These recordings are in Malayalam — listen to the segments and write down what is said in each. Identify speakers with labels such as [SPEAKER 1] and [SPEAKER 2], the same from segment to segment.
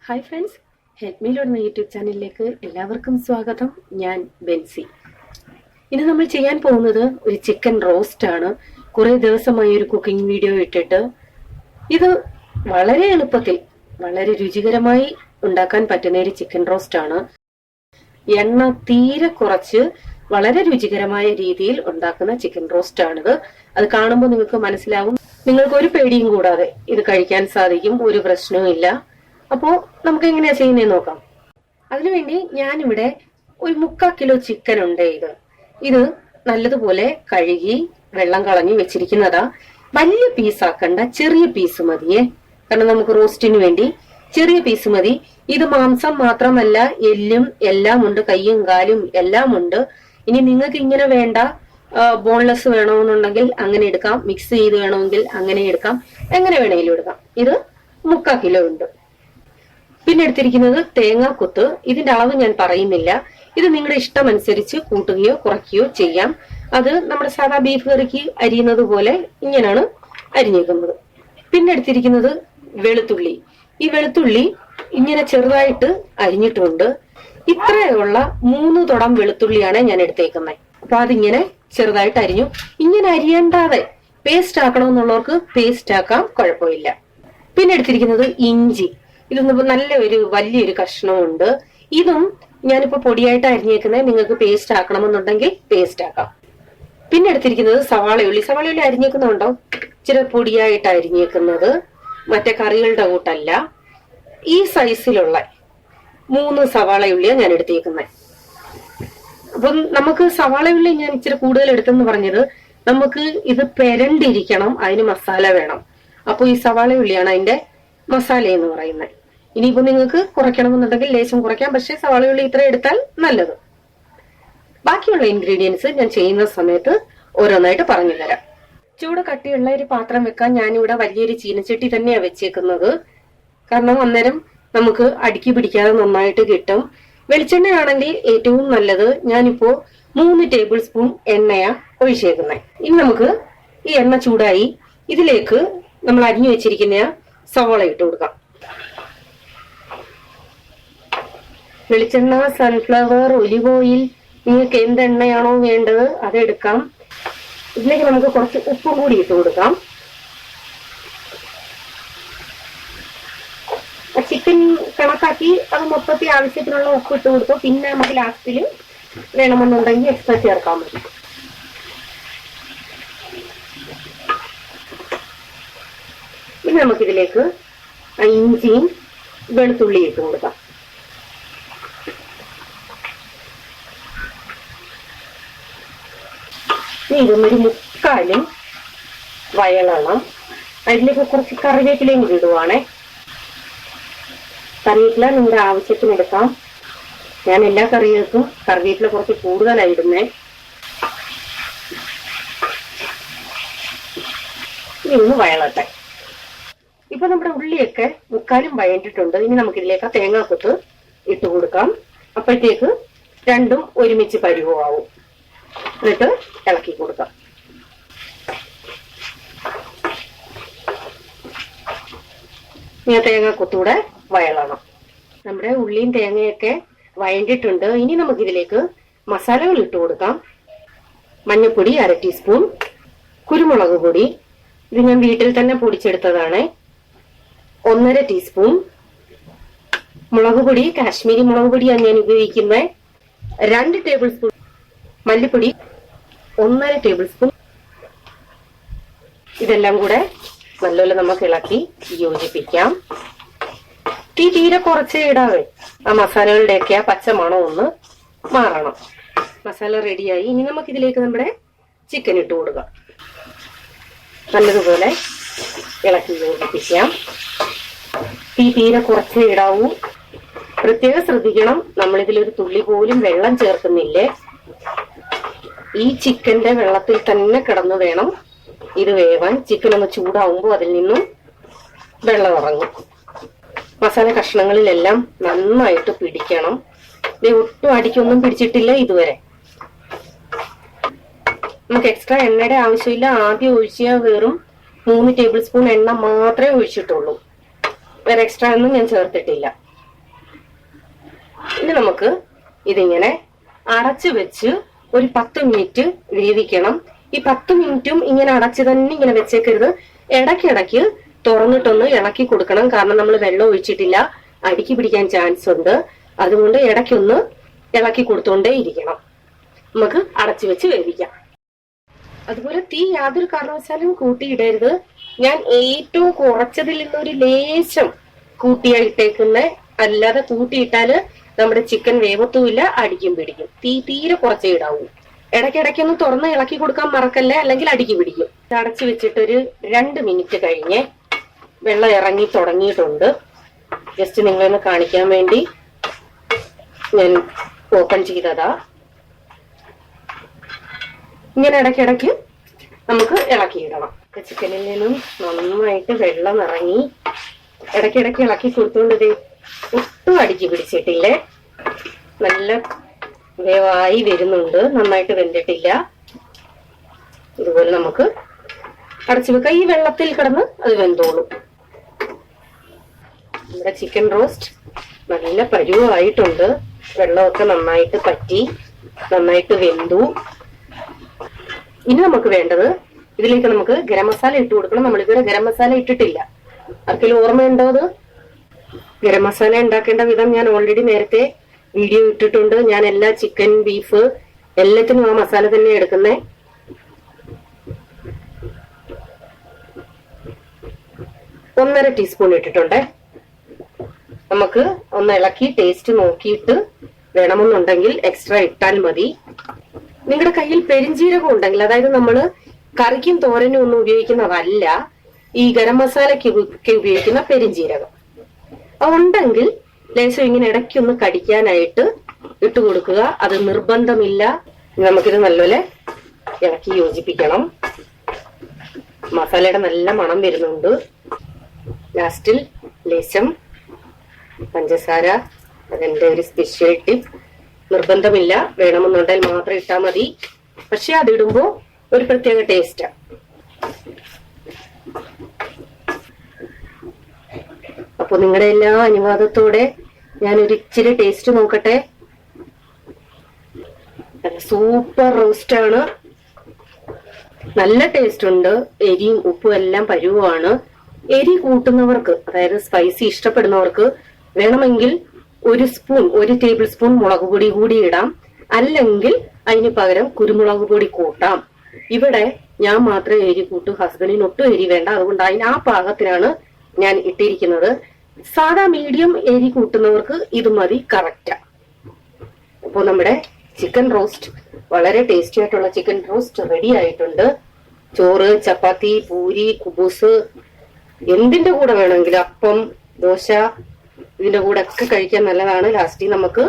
[SPEAKER 1] ഹായ് ഫ്രണ്ട്സ്, ഹെൽപ്പ് മീൽ എന്ന യൂട്യൂബ് ചാനലിലേക്ക് എല്ലാവർക്കും സ്വാഗതം. ഞാൻ ബെൻസി. ഇനി നമ്മൾ ചെയ്യാൻ പോകുന്നത് ഒരു ചിക്കൻ റോസ്റ്റ് ആണ്. കുറെ ദിവസമായി ഒരു കുക്കിംഗ് വീഡിയോ ഇട്ടിട്ട്. ഇത് വളരെ എളുപ്പത്തിൽ വളരെ രുചികരമായി ഉണ്ടാക്കാൻ പറ്റുന്ന ഒരു ചിക്കൻ റോസ്റ്റ് ആണ്. എണ്ണ തീരെ കുറച്ച് വളരെ രുചികരമായ രീതിയിൽ ഉണ്ടാക്കുന്ന ചിക്കൻ റോസ്റ്റ് ആണിത്. അത് കാണുമ്പോൾ നിങ്ങൾക്ക് മനസ്സിലാവും, നിങ്ങൾക്ക് ഒരു പേടിയും കൂടാതെ ഇത് കഴിക്കാൻ സാധിക്കും, ഒരു പ്രശ്നവും ഇല്ല. അപ്പോ നമുക്ക് എങ്ങനെയാ ചെയ്യുന്നതെന്ന് നോക്കാം. അതിനുവേണ്ടി ഞാനിവിടെ ഒരു 3/4 കിലോ ചിക്കൻ ഉണ്ട്. ഇത് നല്ലതുപോലെ കഴുകി വെള്ളം കളഞ്ഞു വെച്ചിരിക്കുന്നതാ. വലിയ പീസാക്കണ്ട, ചെറിയ പീസ് മതിയേ. കാരണം നമുക്ക് റോസ്റ്റിന് വേണ്ടി ചെറിയ പീസ് മതി. ഇത് മാംസം മാത്രമല്ല, എല്ലും എല്ലാം ഉണ്ട്, കയ്യും കാലും എല്ലാം ഉണ്ട്. ഇനി നിങ്ങൾക്ക് ഇങ്ങനെ വേണ്ട, ബോൺലെസ് വേണമെന്നുണ്ടെങ്കിൽ അങ്ങനെ എടുക്കാം, മിക്സ് ചെയ്ത് വേണമെങ്കിൽ അങ്ങനെ എടുക്കാം, എങ്ങനെ വേണമെങ്കിലും എടുക്കാം. ഇത് 3/4 കിലോ ഉണ്ട്. പിന്നെ എടുത്തിരിക്കുന്നത് തേങ്ങാക്കൊത്ത്. ഇതിന്റെ അളവ് ഞാൻ പറയുന്നില്ല, ഇത് നിങ്ങളുടെ ഇഷ്ടം അനുസരിച്ച് കൂട്ടുകയോ കുറയ്ക്കുകയോ ചെയ്യാം. അത് നമ്മുടെ സാധാ ബീഫ് കറിക്ക് അരിയുന്നത് പോലെ ഇങ്ങനെയാണ് അരിഞ്ഞേക്കുന്നത്. പിന്നെ എടുത്തിരിക്കുന്നത് വെളുത്തുള്ളി. ഈ വെളുത്തുള്ളി ഇങ്ങനെ ചെറുതായിട്ട് അരിഞ്ഞിട്ടുണ്ട്. ഇത്രയുള്ള 3 തുടം വെളുത്തുള്ളിയാണ് ഞാൻ എടുത്തേക്കുന്നത്. അപ്പൊ അതിങ്ങനെ ചെറുതായിട്ട് അരിഞ്ഞു. ഇങ്ങനെ അരിയണ്ടാതെ പേസ്റ്റ് ആക്കണമെന്നുള്ളവർക്ക് പേസ്റ്റ് ആക്കാം, കുഴപ്പമില്ല. പിന്നെ എടുത്തിരിക്കുന്നത് ഇഞ്ചി. ഇതൊന്നും വലിയൊരു കഷ്ണമുണ്ട്. ഇതും ഞാനിപ്പോ പൊടിയായിട്ട് അരിഞ്ഞേക്കുന്നത്. നിങ്ങൾക്ക് പേസ്റ്റ് ആക്കണമെന്നുണ്ടെങ്കിൽ പേസ്റ്റ് ആക്കാം. പിന്നെ എടുത്തിരിക്കുന്നത് സവാളയുള്ളി. സവാളയുള്ളി അരിഞ്ഞേക്കുന്നുണ്ടോ? ഇച്ചിരി പൊടിയായിട്ട് അരിഞ്ഞേക്കുന്നത്, മറ്റേ കറികളുടെ കൂട്ടല്ല. ഈ സൈസിലുള്ള 3 സവാളയുള്ളിയാണ് ഞാൻ എടുത്തേക്കുന്നത്. അപ്പം നമുക്ക് സവാളയുള്ളി ഞാൻ ഇച്ചിരി കൂടുതൽ എടുത്തെന്ന് പറഞ്ഞത്, നമുക്ക് ഇത് പെരണ്ടിരിക്കണം, അതിന് മസാല വേണം. അപ്പൊ ഈ സവാളയുള്ളിയാണ് അതിന്റെ മസാല എന്ന് പറയുന്നത്. ഇനിയിപ്പോ നിങ്ങൾക്ക് കുറയ്ക്കണമെന്നുണ്ടെങ്കിൽ ലേശം കുറയ്ക്കാം, പക്ഷെ സവാളയുള്ളി ഇത്ര എടുത്താൽ നല്ലത്. ബാക്കിയുള്ള ഇൻഗ്രീഡിയൻസ് ഞാൻ ചെയ്യുന്ന സമയത്ത് ഓരോന്നായിട്ട് പറഞ്ഞു തരാം. ചൂട് കട്ടിയുള്ള ഒരു പാത്രം വെക്കാൻ ഞാനിവിടെ വലിയൊരു ചീനച്ചട്ടി തന്നെയാണ് വെച്ചേക്കുന്നത്. കാരണം അന്നേരം നമുക്ക് അടുക്കി പിടിക്കാതെ നന്നായിട്ട് കിട്ടും. വെളിച്ചെണ്ണയാണെങ്കിൽ ഏറ്റവും നല്ലത്. ഞാനിപ്പോ 3 ടേബിൾ സ്പൂൺ എണ്ണയാ ഒഴിച്ചേക്കുന്നത്. ഇനി നമുക്ക് ഈ എണ്ണ ചൂടായി, ഇതിലേക്ക് നമ്മൾ അരിഞ്ഞു വെച്ചിരിക്കുന്ന സവാള ഇട്ട് കൊടുക്കാം. വെളിച്ചെണ്ണ, സൺഫ്ലവർ, ഒലിവ് ഓയിൽ, നിങ്ങൾക്ക് എന്തെണ്ണയാണോ വേണ്ടത് അതെടുക്കാം. ഇതിലേക്ക് നമുക്ക് കുറച്ച് ഉപ്പും കൂടി ഇട്ട് കൊടുക്കാം. ചിക്കൻ കണക്കാക്കി അത് മൊത്തത്തിൽ ആവശ്യത്തിനുള്ള ഉപ്പ് ഇട്ട് കൊടുത്തു. പിന്നെ നമുക്ക് ലാസ്റ്റിൽ വേണമെന്നുണ്ടെങ്കിൽ എക്സ്ട്രാ ചേർക്കാൻ മതി. പിന്നെ നമുക്കിതിലേക്ക് ഇഞ്ചിയും വെളുത്തുള്ളി ഇട്ട് കൊടുക്കാം. ഇതൊന്നൊരു 3/4 വയലണം. അതിലേക്ക് കുറച്ച് കറിവേപ്പിലയും കൂടി ഇടുവാണേ. കറിവേപ്പില നിങ്ങളുടെ ആവശ്യത്തിന് എടുക്കാം. ഞാൻ എല്ലാ കറികൾക്കും കറിവേപ്പില കുറച്ച് കൂടുതലായിടുന്നേ. ഇതൊന്ന് വയളട്ടെ. ഇപ്പൊ നമ്മുടെ ഉള്ളിയൊക്കെ 3/4 വഴണ്ടിട്ടുണ്ട്. ഇനി നമുക്കിതിലേക്ക് തേങ്ങാക്കൊത്ത് ഇട്ട് കൊടുക്കാം. അപ്പോഴത്തേക്ക് രണ്ടും ഒരുമിച്ച് പരുവമാവും. എന്നിട്ട് ഇളക്കി കൊടുക്കാം. ഇനി തേങ്ങാക്കൊത്തൂടെ വയളണം. നമ്മുടെ ഉള്ളിയും തേങ്ങയൊക്കെ വഴണ്ടിട്ടുണ്ട്. ഇനി നമുക്കിതിലേക്ക് മസാലകൾ ഇട്ട് കൊടുക്കാം. മഞ്ഞൾപ്പൊടി 1/2 ടീസ്പൂൺ, കുരുമുളക് പൊടി, ഇത് ഞാൻ വീട്ടിൽ തന്നെ പൊടിച്ചെടുത്തതാണ്, 1/2 ടീസ്പൂൺ. മുളക് പൊടി കാശ്മീരി മുളക് പൊടിയാണ് ഞാൻ ഉപയോഗിക്കുന്നത്. 2 ടേബിൾ സ്പൂൺ മല്ലിപ്പൊടി, 1/2 ടേബിൾ സ്പൂൺ. ഇതെല്ലാം കൂടെ നല്ലപോലെ നമുക്ക് ഇളക്കി യോജിപ്പിക്കാം. തീ തീരെ കുറച്ച് ഇടാതെ ആ മസാലകളുടെയൊക്കെ ആ പച്ചമണം ഒന്ന് മാറണം. മസാല റെഡിയായി. ഇനി നമുക്കിതിലേക്ക് നമ്മുടെ ചിക്കൻ ഇട്ട് കൊടുക്കാം. നല്ലതുപോലെ ഇളക്കി യോജിപ്പിക്കാം. തീ തീരെ കുറച്ച് ഇടാവൂ. പ്രത്യേകം ശ്രദ്ധിക്കണം, നമ്മളിതിലൊരു തുള്ളി പോലും വെള്ളം ചേർക്കുന്നില്ലേ. ഈ ചിക്കന്റെ വെള്ളത്തിൽ തന്നെ കിടന്നു വേണം ഇത് വേവാൻ. ചിക്കൻ ഒന്ന് ചൂടാവുമ്പോൾ അതിൽ നിന്നും വെള്ളം ഇറങ്ങും. മസാല കഷ്ണങ്ങളിലെല്ലാം നന്നായിട്ട് പിടിക്കണം. ഒട്ടും അടിക്കൊന്നും പിടിച്ചിട്ടില്ല ഇതുവരെ. നമുക്ക് എക്സ്ട്രാ എണ്ണയുടെ ആവശ്യമില്ല. ആദ്യം ഒഴിച്ച വെറും 3 ടേബിൾ സ്പൂൺ എണ്ണ മാത്രമേ ഒഴിച്ചിട്ടുള്ളൂ. വേറെ എക്സ്ട്രാ ഒന്നും ഞാൻ ചേർത്തിട്ടില്ല. ഇനി നമുക്ക് ഇതിങ്ങനെ അടച്ചു വെച്ച് ഒരു 10 മിനിറ്റ് വേവിക്കണം. ഈ 10 മിനിറ്റും ഇങ്ങനെ അടച്ച് തന്നെ ഇങ്ങനെ വെച്ചേക്കരുത്. ഇടയ്ക്കിടയ്ക്ക് തുറന്നിട്ടൊന്ന് ഇളക്കി കൊടുക്കണം. കാരണം നമ്മൾ വെള്ളം ഒഴിച്ചിട്ടില്ല, അടിക്ക് പിടിക്കാൻ ചാൻസ് ഉണ്ട്. അതുകൊണ്ട് ഇടയ്ക്കൊന്ന് ഇളക്കി കൊടുത്തോണ്ടേ ഇരിക്കണം. നമുക്ക് അടച്ചു വെച്ച് വേവിക്കാം. അതുപോലെ തീ യാതൊരു കാരണവശാലും കൂട്ടിയിടരുത്. ഞാൻ ഏറ്റവും കുറച്ചതിൽ നിന്നൊരു ലേശം കൂട്ടിയായിട്ടേക്കുന്ന, അല്ലാതെ കൂട്ടിയിട്ടാല് നമ്മുടെ ചിക്കൻ വേവത്തുമില്ല, അടിക്കും പിടിക്കും. തീരെ കുറച്ചേ ഇടാവൂ. ഇടയ്ക്കിടയ്ക്കൊന്ന് തുറന്ന് ഇളക്കി കൊടുക്കാൻ മറക്കല്ലേ, അല്ലെങ്കിൽ അടിക്ക് പിടിക്കും. അടച്ചു വെച്ചിട്ടൊരു 2 മിനിറ്റ് കഴിഞ്ഞ് വെള്ളം ഇറങ്ങി തുടങ്ങിയിട്ടുണ്ട്. ജസ്റ്റ് നിങ്ങളൊന്ന് കാണിക്കാൻ വേണ്ടി ഞാൻ ഓപ്പൺ ചെയ്തതാ. ഇങ്ങനെ ഇടയ്ക്കിടയ്ക്ക് നമുക്ക് ഇളക്കിയിടണം. ചിക്കനിൽ നിന്നും നന്നായിട്ട് വെള്ളം ഇറങ്ങി ഇടയ്ക്കിടയ്ക്ക് ഇളക്കി കൊടുത്തോണ്ട് ഒട്ടും അടിക്ക് പിടിച്ചിട്ടില്ലേ, നല്ല വേവായി വരുന്നുണ്ട്. നന്നായിട്ട് വെന്തിട്ടില്ല. ഇതുപോലെ നമുക്ക് അടച്ചു വെക്കാം. ഈ വെള്ളത്തിൽ കിടന്ന് അത് വെന്തോളും. നമ്മുടെ ചിക്കൻ റോസ്റ്റ് നല്ല പരുവായിട്ടുണ്ട്. വെള്ളമൊക്കെ നന്നായിട്ട് പറ്റി നന്നായിട്ട് വെന്തു. ഇനി നമുക്ക് വേണ്ടത്, ഇതിലേക്ക് നമുക്ക് ഗരം മസാല ഇട്ട് കൊടുക്കണം. നമ്മളിതുവരെ ഗരം മസാല ഇട്ടിട്ടില്ല. ആർക്കെങ്കിലും ഓർമ്മയുണ്ടോ? അത് ഗരം മസാല ഉണ്ടാക്കേണ്ട വിധം ഞാൻ ഓൾറെഡി നേരത്തെ വീഡിയോ ഇട്ടിട്ടുണ്ട്. ഞാൻ എല്ലാ ചിക്കൻ, ബീഫ് എല്ലാത്തിനും ആ മസാല തന്നെ എടുക്കുന്നേ. ഒന്നര ടീസ്പൂൺ ഇട്ടിട്ടുണ്ട്. നമുക്ക് ഒന്ന് ഇളക്കി ടേസ്റ്റ് നോക്കിയിട്ട് വേണമെന്നുണ്ടെങ്കിൽ എക്സ്ട്രാ ഇട്ടാൽ മതി. നിങ്ങളുടെ കയ്യിൽ പെരിഞ്ജീരകം ഉണ്ടെങ്കിൽ, അതായത് നമ്മള് കറിക്കും തോരനും ഒന്നും ഉപയോഗിക്കുന്നതല്ല, ഈ ഗരം മസാലയ്ക്ക് ഉപയോഗിക്കുന്ന പെരിഞ്ജീരകം അതുണ്ടെങ്കിൽ ലേശം ഇങ്ങനെ ഇടയ്ക്കൊന്ന് കടിക്കാനായിട്ട് ഇട്ട് കൊടുക്കുക. അത് നിർബന്ധമില്ല. നമുക്കിത് നല്ലപോലെ ഇളക്കി യോജിപ്പിക്കണം. മസാലയുടെ നല്ല മണം വരുന്നുണ്ട്. ലാസ്റ്റിൽ ലേശം പഞ്ചസാര, അതെന്റെ ഒരു സ്പെഷ്യൽ ടിപ്പ്. നിർബന്ധമില്ല, വേണമെന്നുണ്ടെങ്കിൽ മാത്രം ഇട്ടാൽ മതി. പക്ഷെ അതിടുമ്പോ ഒരു പ്രത്യേക ടേസ്റ്റാ. അപ്പൊ നിങ്ങളുടെ എല്ലാ അനുവാദത്തോടെ ഞാനൊരു ഇച്ചിരി ടേസ്റ്റ് നോക്കട്ടെ. സൂപ്പർ റോസ്റ്റ് ആണ്. നല്ല ടേസ്റ്റ് ഉണ്ട്. എരിയും ഉപ്പും എല്ലാം പരുവാണ്. എരി കൂട്ടുന്നവർക്ക്, അതായത് സ്പൈസി ഇഷ്ടപ്പെടുന്നവർക്ക് വേണമെങ്കിൽ ഒരു ടേബിൾ സ്പൂൺ മുളക് പൊടി കൂടി ഇടാം. അല്ലെങ്കിൽ അതിന് പകരം കുരുമുളക് പൊടി കൂട്ടാം. ഇവിടെ ഞാൻ മാത്രമേ എരി കൂട്ടു. ഹസ്ബൻഡിന് ഒട്ടും എരി വേണ്ട. അതുകൊണ്ട് ആ പാകത്തിനാണ് ഞാൻ ഇട്ടിരിക്കുന്നത്. സാധാ മീഡിയം എരി കൂട്ടുന്നവർക്ക് ഇത് മതി, കറക്റ്റാ. അപ്പൊ നമ്മുടെ ചിക്കൻ റോസ്റ്റ്, വളരെ ടേസ്റ്റി ആയിട്ടുള്ള ചിക്കൻ റോസ്റ്റ് റെഡി ആയിട്ടുണ്ട്. ചോറ്, ചപ്പാത്തി, പൂരി, കുബൂസ് എന്തിന്റെ കൂടെ വേണമെങ്കിലും, അപ്പം, ദോശ, ഇതിന്റെ കൂടെ ഒക്കെ കഴിക്കാൻ നല്ലതാണ്. ലാസ്റ്റ് നമുക്ക്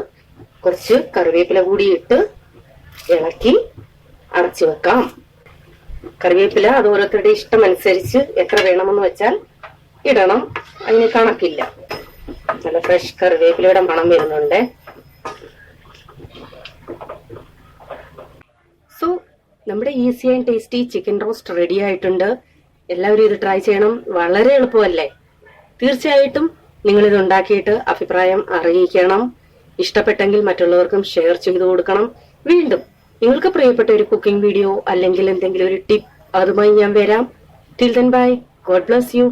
[SPEAKER 1] കുറച്ച് കറിവേപ്പില കൂടി ഇട്ട് ഇളക്കി അടച്ചു വെക്കാം. കറിവേപ്പില അത് ഓരോരുത്തരുടെ ഇഷ്ടം അനുസരിച്ച് എത്ര വേണമെന്ന് വെച്ചാൽ ഇടണം. അതിന് കണക്കില്ല. നല്ല ഫ്രഷ് കറിവേപ്പിലയുടെ മണം വരുന്നുണ്ട്. സോ നമ്മുടെ easy and tasty chicken roast ready ആയിട്ടുണ്ട്. എല്ലാവരും ഇത് ട്രൈ ചെയ്യണം. വളരെ എളുപ്പമല്ലേ? തീർച്ചയായിട്ടും നിങ്ങൾ ഇത് ഉണ്ടാക്കിയിട്ട് അഭിപ്രായം അറിയിക്കണം. ഇഷ്ടപ്പെട്ടെങ്കിൽ മറ്റുള്ളവർക്കും ഷെയർ ചെയ്തു കൊടുക്കണം. വീണ്ടും നിങ്ങൾക്ക് പ്രിയപ്പെട്ട ഒരു കുക്കിംഗ് വീഡിയോ അല്ലെങ്കിൽ എന്തെങ്കിലും ഒരു ടിപ്പ് അതുമായി ഞാൻ വരാം. Till then bye. God bless you.